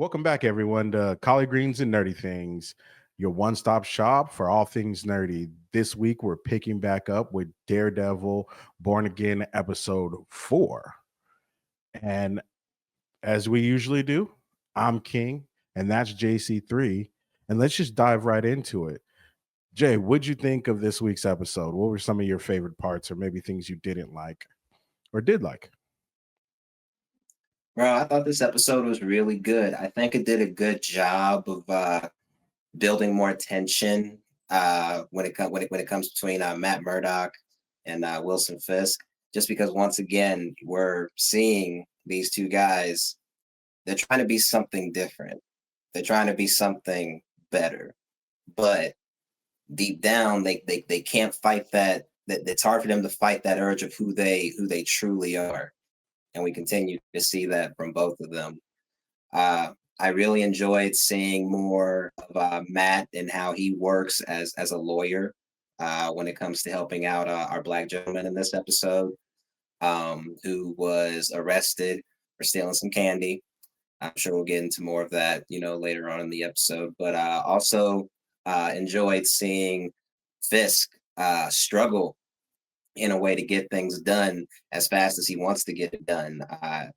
Welcome back, everyone, to Collie Greens and Nerdy Things, your one stop shop for all things nerdy. This week, we're picking back up with Daredevil Born Again, episode 4. And as we usually do, I'm King, and that's JC3. And let's just dive right into it. Jay, what'd you think of this week's episode? What were some of your favorite parts, or maybe things you didn't like or did like? Bro, I thought this episode was really good. I think it did a good job of building more tension when it comes between Matt Murdock and Wilson Fisk. Just because once again we're seeing these two guys, they're trying to be something different. They're trying to be something better, but deep down they can't fight that. That it's hard for them to fight that urge of who they truly are, and we continue to see that from both of them. Uh, I really enjoyed seeing more of Matt and how he works as a lawyer when it comes to helping out our black gentleman in this episode, who was arrested for stealing some candy. I'm sure we'll get into more of that, later on in the episode. But also enjoyed seeing Fisk struggle in a way to get things done as fast as he wants to get it done.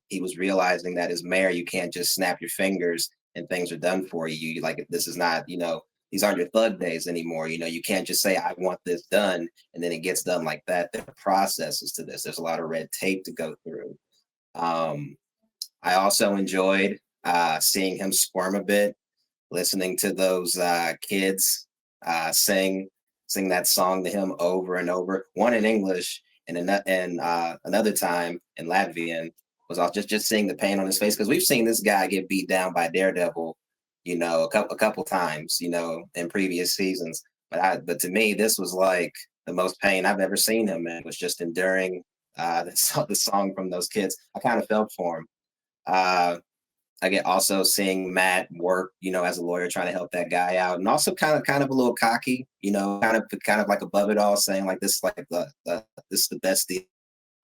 He was realizing that as mayor, you can't just snap your fingers and things are done for you. Like, this is not, these aren't your thug days anymore. You can't just say, I want this done, and then it gets done like that. There are processes to this. There's a lot of red tape to go through. Um, I also enjoyed seeing him squirm a bit, listening to those kids sing that song to him over and over. One in English and another time in Latvian. Was all just seeing the pain on his face, because we've seen this guy get beat down by Daredevil, a couple times, in previous seasons. But to me, this was like the most pain I've ever seen him in. Was just enduring the song from those kids. I kind of felt for him. Uh, I get also seeing Matt work, as a lawyer, trying to help that guy out, and also kind of a little cocky, kind of like above it all, saying like this, like this is the best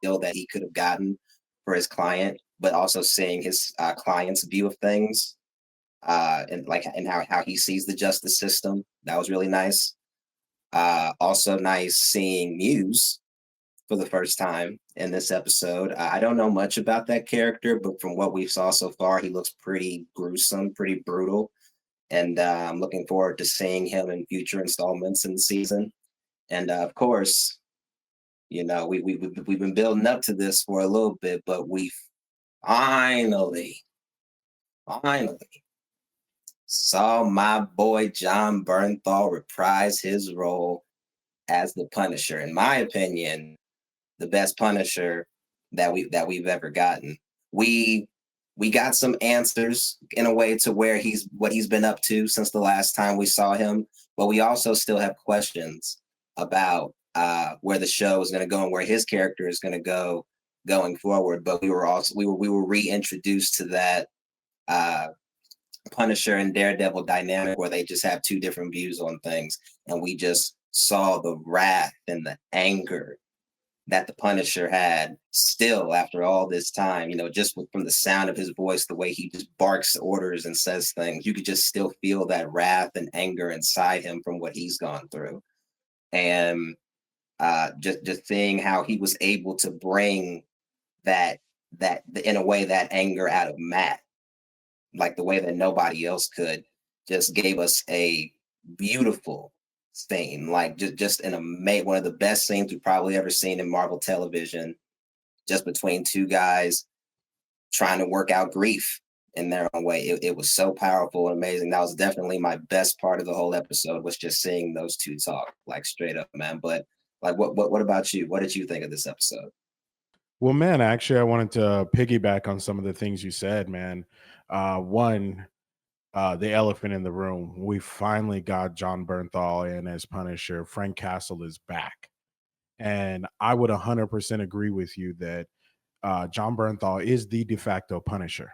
deal that he could have gotten for his client, but also seeing his client's view of things, and how he sees the justice system. That was really nice. Also nice seeing Muse for the first time in this episode. I don't know much about that character, but from what we saw so far, he looks pretty gruesome, pretty brutal. And I'm looking forward to seeing him in future installments in the season. And of course, we've been building up to this for a little bit, but we finally, finally saw my boy John Bernthal reprise his role as the Punisher. In my opinion, the best Punisher that we've ever gotten. We we got some answers in a way to where he's been up to since the last time we saw him, but we also still have questions about where the show is going to go and where his character is going to go going forward. But we were reintroduced to that uh, Punisher and Daredevil dynamic where they just have two different views on things, and we just saw the wrath and the anger that the Punisher had still after all this time, just from the sound of his voice, the way he just barks orders and says things, you could just still feel that wrath and anger inside him from what he's gone through. And just seeing how he was able to bring that in a way that anger out of Matt, like the way that nobody else could, just gave us a beautiful scene, like just one of the best scenes we've probably ever seen in Marvel television, just between two guys trying to work out grief in their own way. It was so powerful and amazing. That was definitely my best part of the whole episode, was just seeing those two talk, like, straight up, man. But like, what about you? What did you think of this episode? Well, man, actually, I wanted to piggyback on some of the things you said, man. One, the elephant in the room. We finally got John Bernthal in as Punisher. Frank Castle is back. And I would 100% agree with you that John Bernthal is the de facto Punisher.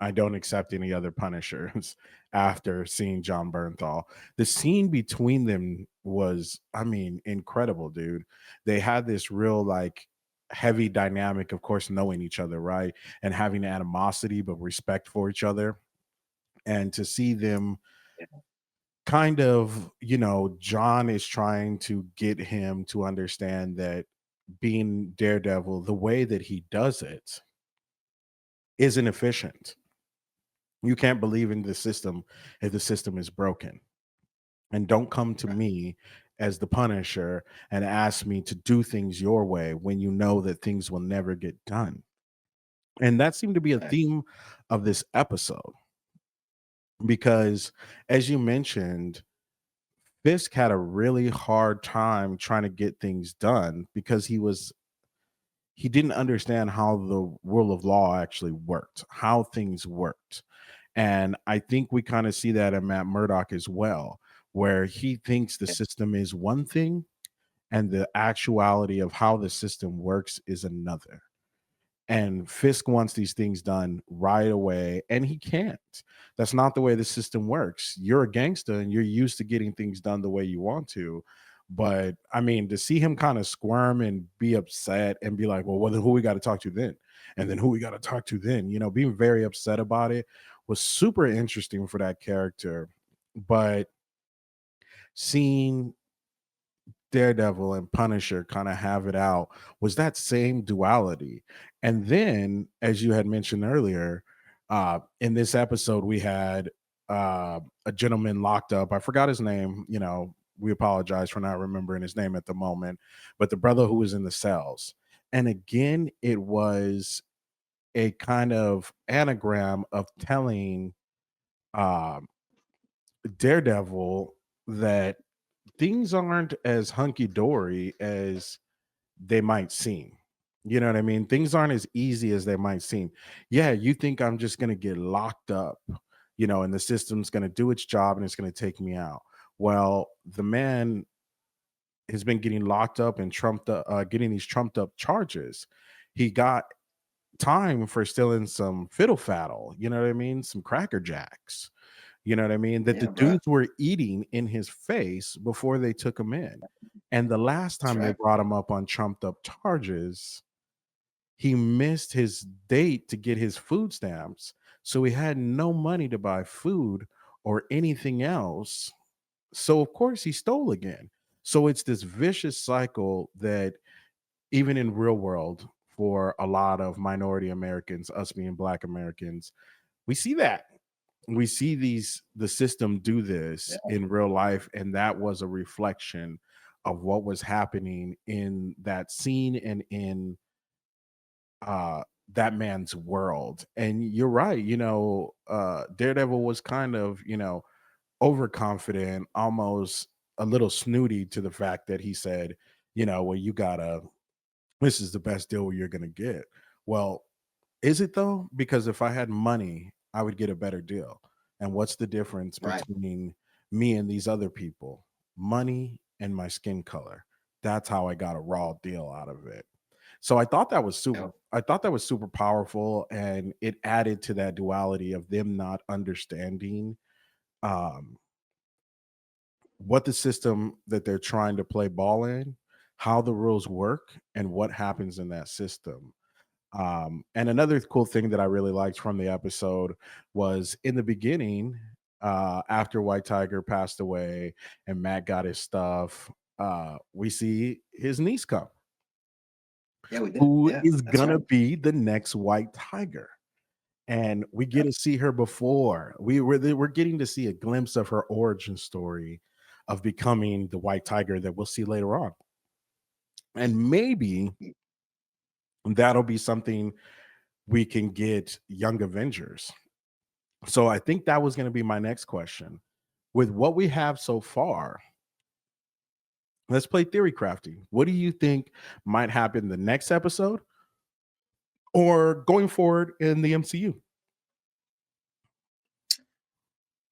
I don't accept any other Punishers after seeing John Bernthal. The scene between them was, I mean, incredible, dude. They had this real, like, heavy dynamic, of course, knowing each other, right? And having animosity, but respect for each other. and to see them Yeah. kind of, John is trying to get him to understand that being Daredevil, the way that he does it isn't efficient. You can't believe in the system if the system is broken. And don't come to Right. me as the Punisher and ask me to do things your way when you know that things will never get done. And that seemed to be a Right. theme of this episode because, as you mentioned, Fisk had a really hard time trying to get things done because he didn't understand how the rule of law actually worked, how things worked. And I think we kind of see that in Matt Murdock as well, where he thinks the Yeah. system is one thing and the actuality of how the system works is another. And Fisk wants these things done right away, and he can't. That's not the way the system works. You're a gangster and you're used to getting things done the way you want to. But I mean, to see him kind of squirm and be upset and be like, well, then who we got to talk to then? And then who we got to talk to then? Being very upset about it was super interesting for that character. But seeing Daredevil and Punisher kind of have it out was that same duality. And then, as you had mentioned earlier, in this episode, we had a gentleman locked up. I forgot his name. We apologize for not remembering his name at the moment, but the brother who was in the cells. And again, it was a kind of anagram of telling um, Daredevil that things aren't as hunky dory as they might seem. You know what I mean? Things aren't as easy as they might seem. Yeah, you think I'm just going to get locked up, and the system's going to do its job and it's going to take me out. Well, the man has been getting locked up and trumped up, getting these trumped up charges. He got time for stealing some fiddle faddle, you know what I mean? Some cracker jacks, you know what I mean? That the Yeah, bro. dudes were eating in his face before they took him in. And the last That's time they right. brought him up on trumped up charges, he missed his date to get his food stamps. So he had no money to buy food or anything else. So of course he stole again. So it's this vicious cycle that even in real world for a lot of minority Americans, us being black Americans, we see that we see the system do this Yeah. in real life, and that was a reflection of what was happening in that scene and in uh that man's world. And you're right, Daredevil was kind of, overconfident, almost a little snooty to the fact that he said, well, you gotta, this is the best deal you're gonna get. Well, is it though? Because if I had money, I would get a better deal. And what's the difference Right. between me and these other people? Money and my skin color. That's how I got a raw deal out of it. So Yeah. I thought that was super powerful, and it added to that duality of them not understanding um what the system that they're trying to play ball in, how the rules work, and what happens in that system. And another cool thing that I really liked from the episode was in the beginning, after White Tiger passed away and Matt got his stuff, we see his niece come, Yeah, we did. who Yeah, is that's gonna right. be the next White Tiger. And we get Yep. to see her before. We're getting to see a glimpse of her origin story of becoming the White Tiger that we'll see later on. And maybe Mm. that'll be something we can get Young Avengers. So I think that was going to be my next question. With what we have so far, let's play theory crafting. What do you think might happen the next episode or going forward in the MCU?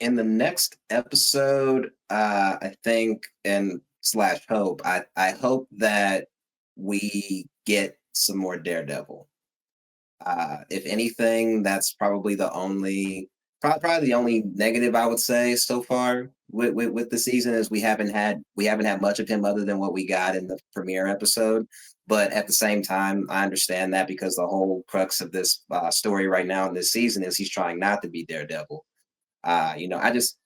In the next episode, I think and slash hope, I hope that we get some more Daredevil. If anything, that's probably probably the only negative I would say so far with the season is we haven't had much of him other than what we got in the premiere episode. But at the same time, I understand that because the whole crux of this story right now in this season is he's trying not to be Daredevil. I just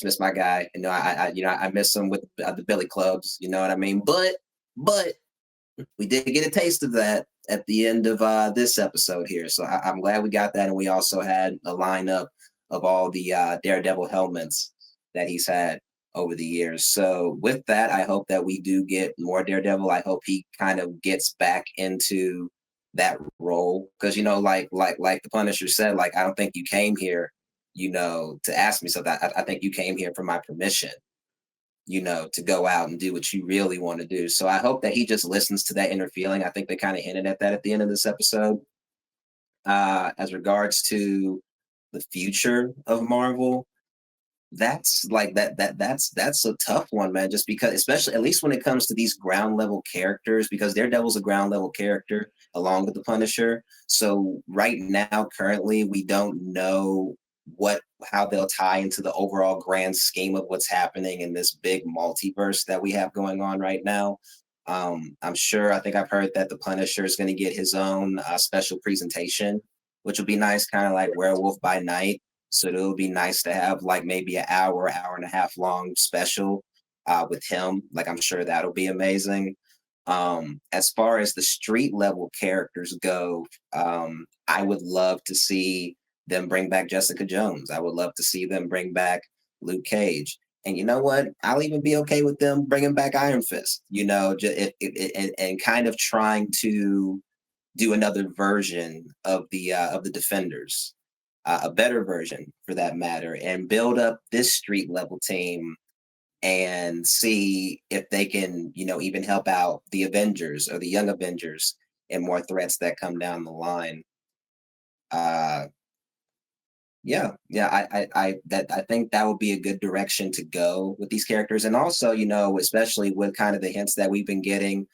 miss my guy. I miss him with the Billy Clubs. You know what I mean? But we did get a taste of that at the end of this episode here. So I'm glad we got that, and we also had a lineup of all the Daredevil helmets that he's had over the years. So with that, I hope that we do get more Daredevil. I hope he kind of gets back into that role because like the Punisher said, like I don't think you came here, to ask me something. I think you came here for my permission, to go out and do what you really want to do. So I hope that he just listens to that inner feeling. I think they kind of hinted at that at the end of this episode. As regards to the future of Marvel, that's a tough one, man. Just because, especially at least when it comes to these ground level characters, because Daredevil's a ground level character along with the Punisher. So right now, currently, we don't know what how they'll tie into the overall grand scheme of what's happening in this big multiverse that we have going on right now. I'm sure. I think I've heard that the Punisher is going to get his own special presentation, which will be nice, kind of like Werewolf by Night. So it'll be nice to have like maybe an hour and a half long special with him. Like I'm sure that'll be amazing. As far as the street level characters go, I would love to see them bring back Jessica Jones. I would love to see them bring back Luke Cage. And you know what? I'll even be okay with them bringing back Iron Fist. And kind of trying to do another version of the Defenders, a better version for that matter, and build up this street level team and see if they can, even help out the Avengers or the Young Avengers and more threats that come down the line. Uh, yeah, yeah, I think that would be a good direction to go with these characters, and also, especially with kind of the hints that we've been getting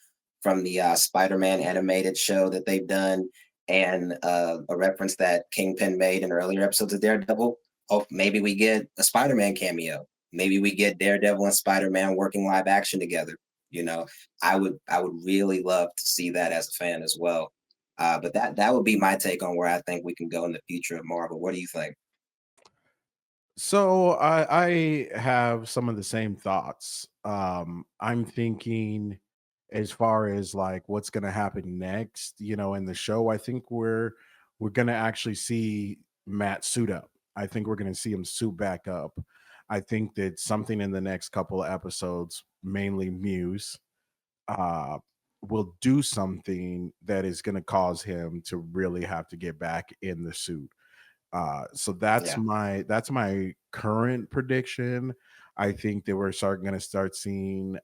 from the Spider-Man animated show that they've done, and a reference that Kingpin made in earlier episodes of Daredevil. Oh, maybe we get a Spider-Man cameo. Maybe we get Daredevil and Spider-Man working live action together. You know, I would really love to see that as a fan as well. But that would be my take on where I think we can go in the future of Marvel. What do you think? So I have some of the same thoughts. I'm thinking as far as like what's going to happen next, in the show. I think we're going to actually see Matt suit up. I think we're going to see him suit back up. I think that something in the next couple of episodes, mainly Muse, uh, will do something that is going to cause him to really have to get back in the suit. So Yeah, that's my current prediction. I think that we're going to start seeing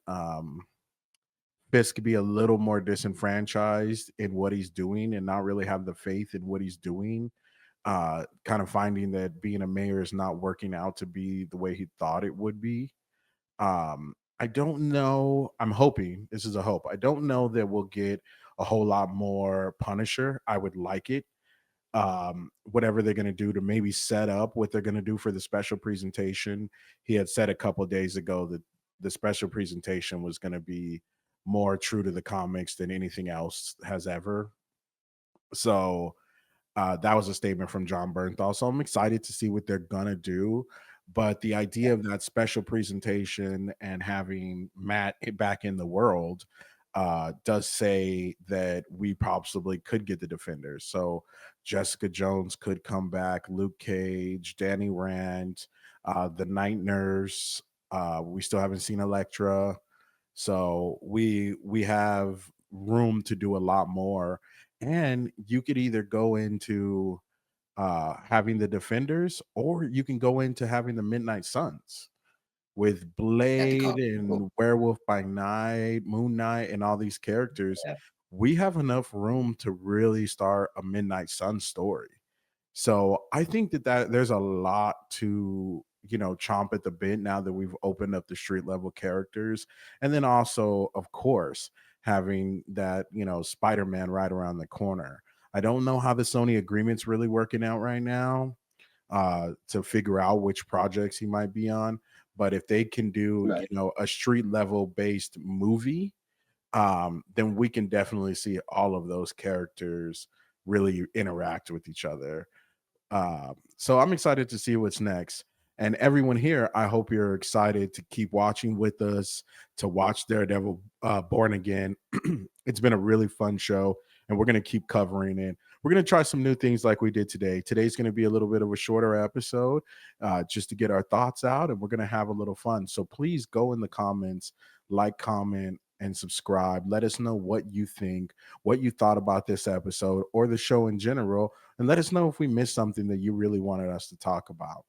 Fisk be a little more disenfranchised in what he's doing and not really have the faith in what he's doing. Kind of finding that being a mayor is not working out to be the way he thought it would be. I don't know. I'm hoping this is a hope. I don't know that we'll get a whole lot more Punisher. I would like it, whatever they're going to do to maybe set up what they're going to do for the special presentation. He had said a couple of days ago that the special presentation was going to be more true to the comics than anything else has ever. So that was a statement from John Bernthal. So I'm excited to see what they're gonna do. But the idea yeah, of that special presentation and having Matt back in the world does say that we possibly could get the defenders. So Jessica Jones could come back, Luke Cage, Danny Rand, the Night Nurse. We still haven't seen Elektra, so we have room to do a lot more. And you could either go into having the defenders, or you can go into having the Midnight Suns with at the Blade call. Cool. and Werewolf by Night, Moon Knight, and all these characters. Yeah, We have enough room to really start a Midnight Sun story. So I think that there's a lot to, chomp at the bit now that we've opened up the street level characters. And then also, of course, having that, Spider-Man right around the corner. I don't know how the Sony agreement's really working out right now, to figure out which projects he might be on. But if they can do, right. a street level based movie, then we can definitely see all of those characters really interact with each other. So I'm excited to see what's next. And everyone here, I hope you're excited to keep watching with us, to watch Daredevil Born Again. It's been a really fun show, and we're going to keep covering it. We're going to try some new things like we did today. Today's going to be a little bit of a shorter episode, just to get our thoughts out, and we're going to have a little fun. So please go in the comments, like, comment, and subscribe. Let us know what you think, what you thought about this episode or the show in general, and let us know if we missed something that you really wanted us to talk about.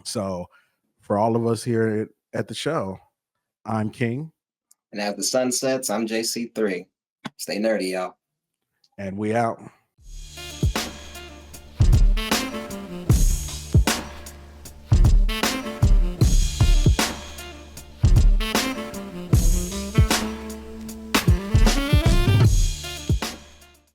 So, for all of us here at the show, I'm King, And as the sun sets, I'm JC3. Stay nerdy, y'all. and we out.